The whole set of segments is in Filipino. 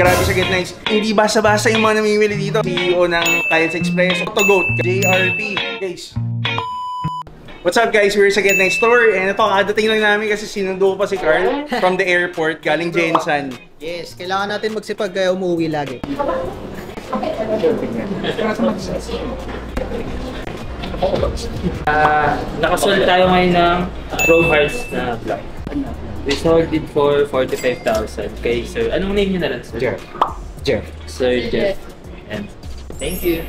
Grabe sa Get Nice. Hindi basta-basta yung mga namimili dito. CEO ng Tiles Express, Autogoat, JRP. Guys, what's up guys? We're sa Get Nice store. And ito, kadating lang namin kasi sinundo pa si Carl from the airport, galing Jensan. Yes, kailangan natin magsipag kaya umuwi lagi. Nakasold tayo ngayon ng Chrome Hearts na black. We sold it for 45,000 kay sir. Anong name niyo na lang, sir? Jeff. Sir Jeff. And thank you.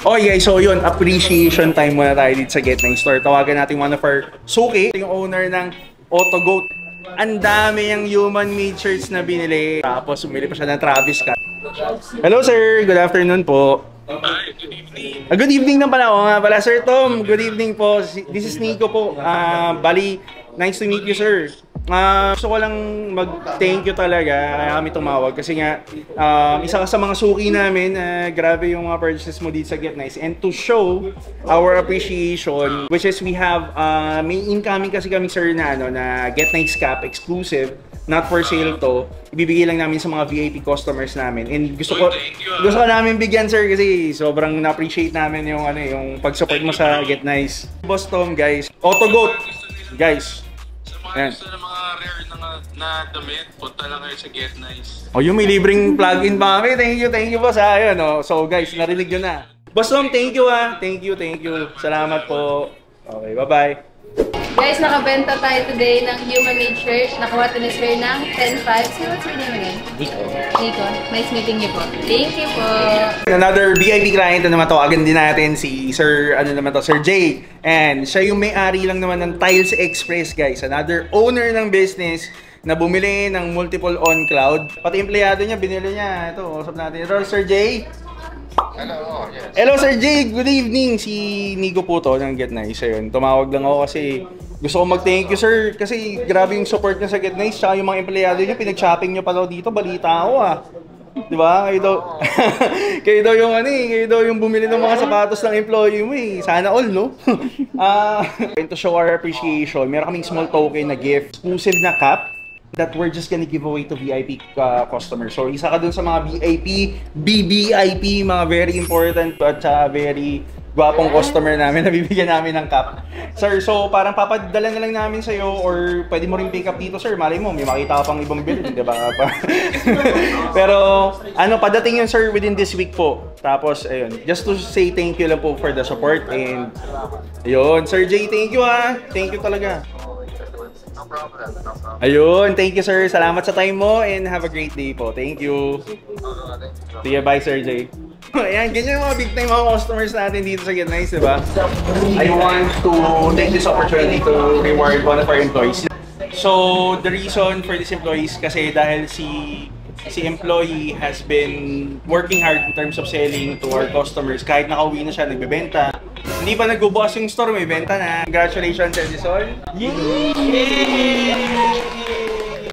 Okay guys, so yun, appreciation time muna tayo dito sa Get Nice store. Tawagan natin one of our suki, yung owner ng Autogoat. Ang dami yung human-made shirts na binili. Tapos umili pa siya ng Travis Scott. Hello sir, good afternoon po. Hi, good evening. Good evening na pala. O nga pala, Sir Tom. Good evening po. This is Nico po. Bali, nice to meet you, sir. Gusto ko lang mag-thank you talaga. Kaya kami tumawag. Kasi nga, isa ka sa mga suki namin. Grabe yung mga purchases mo dito sa Get Nice. And to show our appreciation, which is we have, may incoming kasi kami, sir, na, na Get Nice Cap exclusive. Not for sale to. Ibibigay lang namin sa mga VIP customers namin. And gusto ko namin bigyan, sir, kasi sobrang na-appreciate namin yung yung pag-support mo sa Get Nice. Boss Tom, guys. Autogoat. Guys. Sa mga gusto ng mga rare na damit, punta lang kayo sa Get Nice. Oh, yung may libreng plug-in pa kami. Thank you boss. Ayun, oh. So guys, narinig nyo na. Boss Tom, thank you Thank you. Salamat po. Okay, bye-bye. Guys, nakabenta tayo today ng human-made shirt. Nakuha ito ni Sir ng 10.5. So, what's your name again? Nico. Nice meeting you po. Thank you po. Another VIP client na naman tawagan din natin si Sir, Sir Jay. And siya yung may-ari lang naman ng Tiles Express, guys. Another owner ng business na bumili ng multiple on-cloud. Pati empleyado niya, binili niya. Ito, usap natin. Hello, Sir Jay. Hello, yes. Hello, Sir Jay. Good evening. Si Nico po to ng Get Nice. Ayun, tumawag lang ako kasi gusto ko mag-thank you, sir. Kasi grabe yung support niya sa Get Nice. Tsaka yung mga empleyado niya, pinag-shopping niyo pa daw dito. Balita ako Di ba? Kayo daw yung kayo daw yung bumili ng mga sapatos ng employee mo eh. Sana all, no? To show our appreciation, meron kaming small token na gift. Exclusive na cap that we're just gonna give away to VIP customers. So, isa ka dun sa mga VIP, BBIP, mga very important at very gwapong customer namin na bibigyan namin ng cap. Sir, so parang papadala na lang namin sa'yo or pwede mo rin pick up dito, sir. Malay mo, may makita ka pang ibang bill, di ba? Pero, padating yun, sir, within this week po. Tapos, ayun, just to say thank you lang po for the support and ayun, Sir Jay, thank you Thank you talaga. No problem. Ayun, thank you sir. Salamat sa time mo and have a great day po. Thank you. Sige, bye Sir Jay. Ayan, ganyan yung mga big time mga customers natin dito sa Get Nice, diba? I want to take this opportunity to reward one of our employees. So, the reason for these employees kasi dahil si employee has been working hard in terms of selling to our customers. Kahit nakauwi na siya, nagbebenta. Hindi pa nagbubukas yung store, may benta na. Congratulations, Edison! Yay!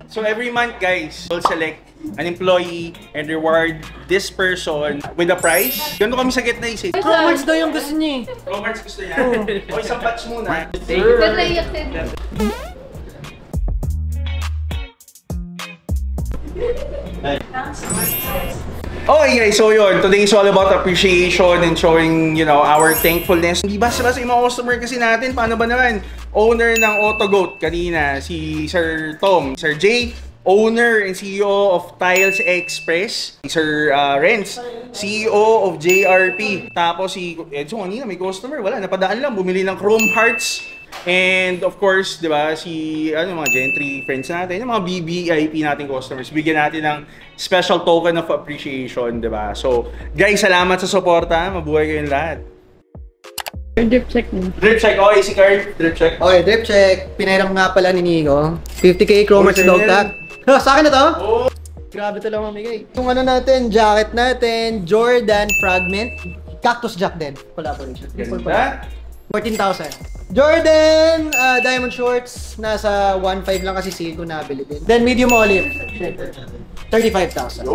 So every month, guys, we'll select an employee and reward this person with a prize. Ganito kami sa Get Nice eh. Cromars daw yung gusto niya eh. Cromars gusto niya. O isang batch muna. Okay guys, so yun, today is all about appreciation and showing, our thankfulness. Hindi basta-basta yung mga customer kasi natin, paano ba naman? Owner ng Autogoat kanina, si Sir Tom, Sir Jay, owner and CEO of Tiles Express, Sir Renz, CEO of JRP. Tapos si Edson kanina, may customer, wala, napadaan lang, bumili ng Chrome Hearts. And of course, 'di ba, mga Gentry friends natin, yung mga BBIP nating customers, bigyan natin ng special token of appreciation, 'di ba? So, guys, salamat sa suporta. Mabuhay kayong lahat. Drip check mo. Drip check. Okay, si Card. Drip check. Okay, drip check. Pinairam nga pala ni Nico. 50k Chromars dog tag. Sa akin na to? Oh. Grabe to lang mamigay. Yung natin, jacket natin, Jordan Fragment, Cactus Jack din. Collaboration. Ganda. 14,000. Jordan Diamond Shorts, nasa 1.5 lang kasi sale ko nabili din. Then medium olive, 35,000.